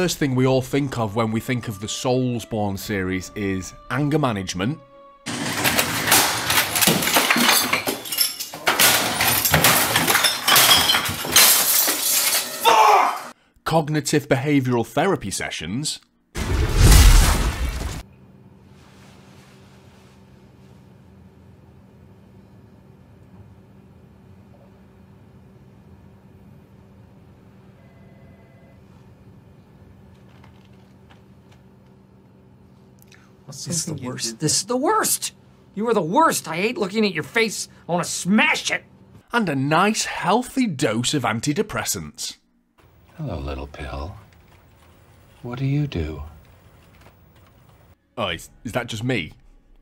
first thing we all think of when we think of the Soulsborne series is anger management, cognitive behavioural therapy sessions, This is the worst. This is the worst! You are the worst! I hate looking at your face. I want to smash it! and a nice healthy dose of antidepressants. Hello, little pill. What do you do? Oh, is that just me?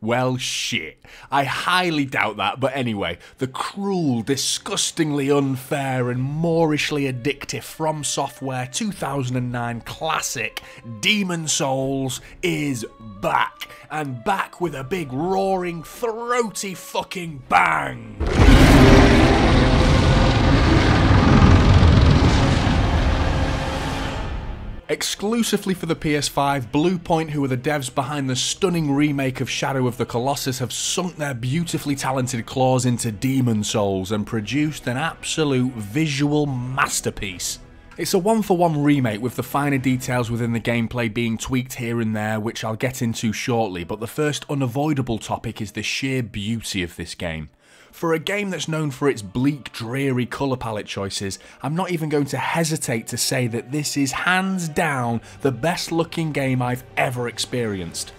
Well, shit. I highly doubt that, but anyway, the cruel, disgustingly unfair and moorishly addictive From Software 2009 classic Demon Souls is back, and back with a big roaring, throaty fucking bang! Exclusively for the PS5, Bluepoint, who are the devs behind the stunning remake of Shadow of the Colossus, have sunk their beautifully talented claws into Demon Souls and produced an absolute visual masterpiece. It's a one-for-one remake with the finer details within the gameplay being tweaked here and there, which I'll get into shortly, but the first unavoidable topic is the sheer beauty of this game. For a game that's known for its bleak, dreary colour palette choices, I'm not even going to hesitate to say that this is hands down the best looking game I've ever experienced.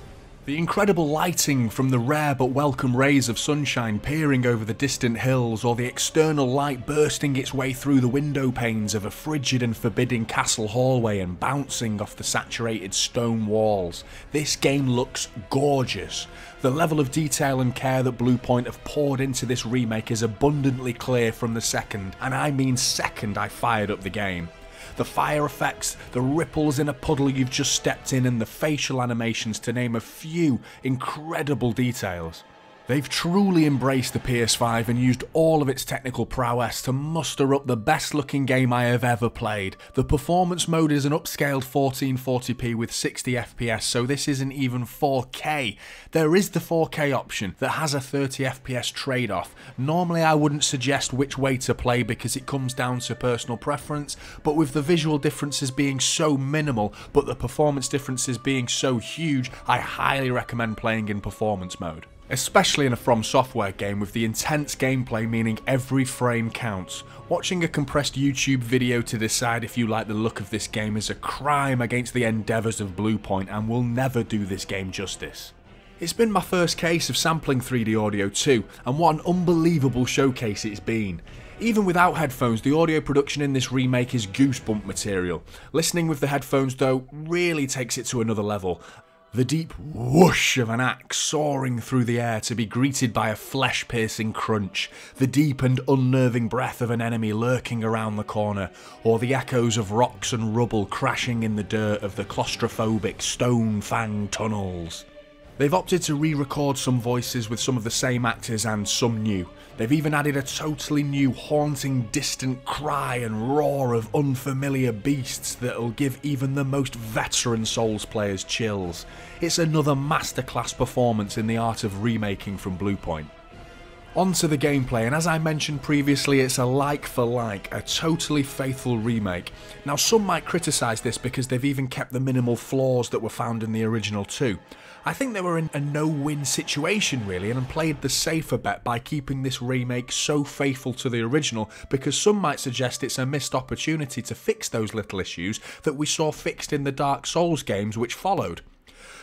The incredible lighting from the rare but welcome rays of sunshine peering over the distant hills, or the external light bursting its way through the window panes of a frigid and forbidding castle hallway and bouncing off the saturated stone walls. This game looks gorgeous. The level of detail and care that Bluepoint have poured into this remake is abundantly clear from the second, and I mean second, I fired up the game. The fire effects, the ripples in a puddle you've just stepped in, and the facial animations, to name a few incredible details. They've truly embraced the PS5 and used all of its technical prowess to muster up the best looking game I have ever played. The performance mode is an upscaled 1440p with 60 FPS, so this isn't even 4K. There is the 4K option that has a 30 FPS trade-off. Normally I wouldn't suggest which way to play because it comes down to personal preference, but with the visual differences being so minimal but the performance differences being so huge, I highly recommend playing in performance mode. Especially in a From Software game with the intense gameplay meaning every frame counts. Watching a compressed YouTube video to decide if you like the look of this game is a crime against the endeavours of Bluepoint and will never do this game justice. It's been my first case of sampling 3D audio too, and what an unbelievable showcase it's been. Even without headphones, the audio production in this remake is goosebump material. Listening with the headphones though really takes it to another level. The deep whoosh of an axe soaring through the air to be greeted by a flesh-piercing crunch, the deep and unnerving breath of an enemy lurking around the corner, or the echoes of rocks and rubble crashing in the dirt of the claustrophobic stone-fanged tunnels. They've opted to re-record some voices with some of the same actors and some new. They've even added a totally new haunting distant cry and roar of unfamiliar beasts that'll give even the most veteran Souls players chills. It's another masterclass performance in the art of remaking from Bluepoint. On to the gameplay, and as I mentioned previously, it's a like for like, a totally faithful remake. Now some might criticise this because they've even kept the minimal flaws that were found in the original too. I think they were in a no-win situation really, and played the safer bet by keeping this remake so faithful to the original, because some might suggest it's a missed opportunity to fix those little issues that we saw fixed in the Dark Souls games which followed.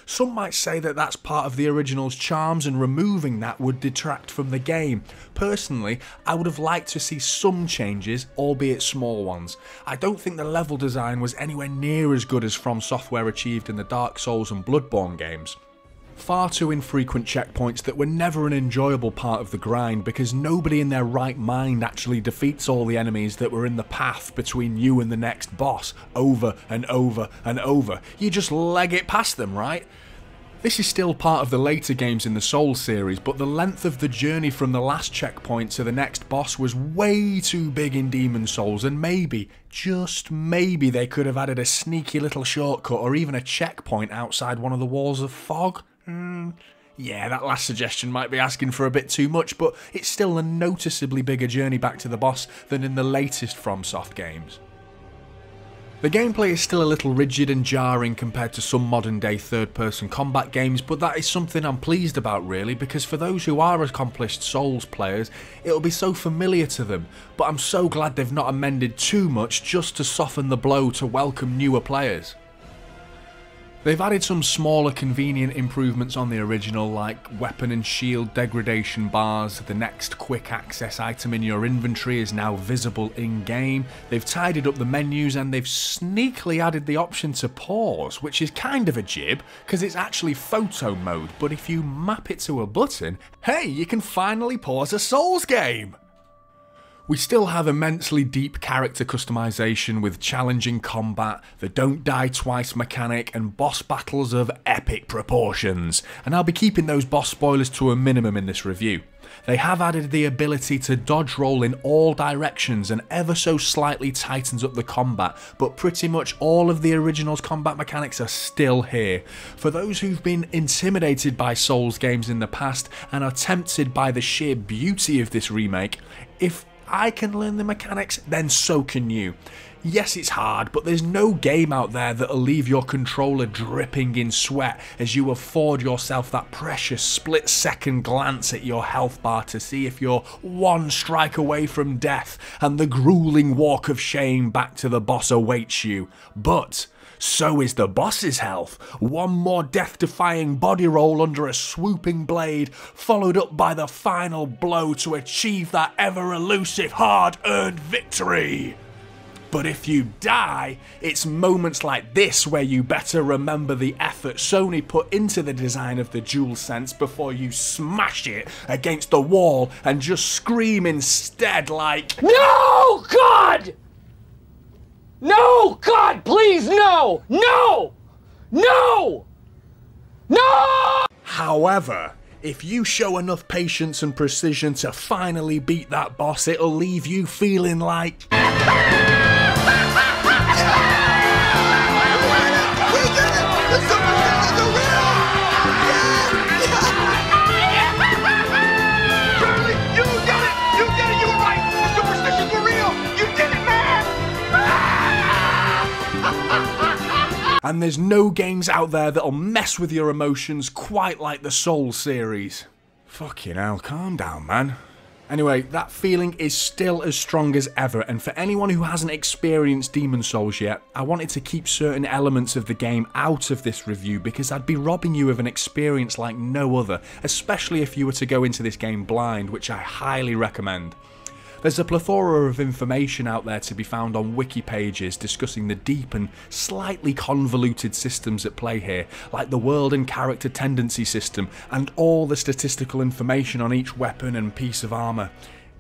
Some might say that that's part of the original's charms and removing that would detract from the game. Personally, I would have liked to see some changes, albeit small ones. I don't think the level design was anywhere near as good as From Software achieved in the Dark Souls and Bloodborne games. Far too infrequent checkpoints that were never an enjoyable part of the grind because nobody in their right mind actually defeats all the enemies that were in the path between you and the next boss over and over and over. You just leg it past them, right? This is still part of the later games in the Souls series, but the length of the journey from the last checkpoint to the next boss was way too big in Demon's Souls, and maybe, just maybe, they could have added a sneaky little shortcut or even a checkpoint outside one of the walls of fog. Yeah, that last suggestion might be asking for a bit too much, but it's still a noticeably bigger journey back to the boss than in the latest FromSoft games. The gameplay is still a little rigid and jarring compared to some modern day third-person combat games, but that is something I'm pleased about really, because for those who are accomplished Souls players, it'll be so familiar to them, but I'm so glad they've not amended too much just to soften the blow to welcome newer players. They've added some smaller convenient improvements on the original, like weapon and shield degradation bars. The next quick access item in your inventory is now visible in-game. They've tidied up the menus and they've sneakily added the option to pause, which is kind of a jib because it's actually photo mode, but if you map it to a button, hey, you can finally pause a Souls game! We still have immensely deep character customization with challenging combat, the don't die twice mechanic, and boss battles of epic proportions, and I'll be keeping those boss spoilers to a minimum in this review. They have added the ability to dodge roll in all directions and ever so slightly tightens up the combat, but pretty much all of the original's combat mechanics are still here. For those who've been intimidated by Souls games in the past and are tempted by the sheer beauty of this remake, if I can learn the mechanics, then so can you. Yes, it's hard, but there's no game out there that'll leave your controller dripping in sweat as you afford yourself that precious split-second glance at your health bar to see if you're one strike away from death and the grueling walk of shame back to the boss awaits you. But so is the boss's health. One more death-defying body roll under a swooping blade, followed up by the final blow to achieve that ever-elusive, hard-earned victory. But if you die, it's moments like this where you better remember the effort Sony put into the design of the DualSense before you smash it against the wall and just scream instead like, No, God! No, God, please, no! No! No! No! However, if you show enough patience and precision to finally beat that boss, it'll leave you feeling like... And there's no games out there that'll mess with your emotions quite like the Souls series. Fucking hell, calm down, man. Anyway, that feeling is still as strong as ever, and for anyone who hasn't experienced Demon's Souls yet, I wanted to keep certain elements of the game out of this review because I'd be robbing you of an experience like no other, especially if you were to go into this game blind, which I highly recommend. There's a plethora of information out there to be found on wiki pages discussing the deep and slightly convoluted systems at play here, like the world and character tendency system and all the statistical information on each weapon and piece of armour.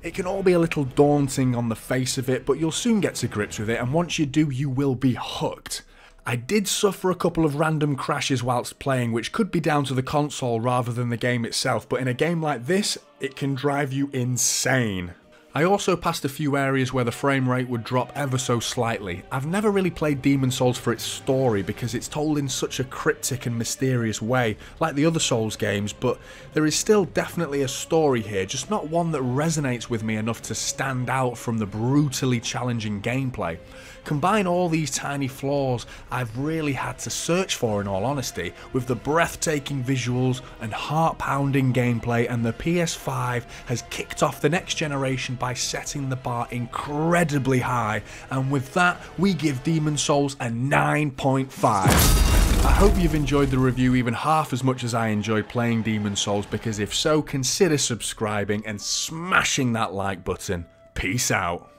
It can all be a little daunting on the face of it, but you'll soon get to grips with it, and once you do, you will be hooked. I did suffer a couple of random crashes whilst playing, which could be down to the console rather than the game itself, but in a game like this, it can drive you insane. I also passed a few areas where the frame rate would drop ever so slightly. I've never really played Demon's Souls for its story because it's told in such a cryptic and mysterious way, like the other Souls games, but there is still definitely a story here, just not one that resonates with me enough to stand out from the brutally challenging gameplay. Combine all these tiny flaws I've really had to search for, in all honesty, with the breathtaking visuals and heart-pounding gameplay, and the PS5 has kicked off the next generation by setting the bar incredibly high, and with that we give Demon's Souls a 9.5. I hope you've enjoyed the review even half as much as I enjoy playing Demon's Souls, because if so, consider subscribing and smashing that like button. Peace out.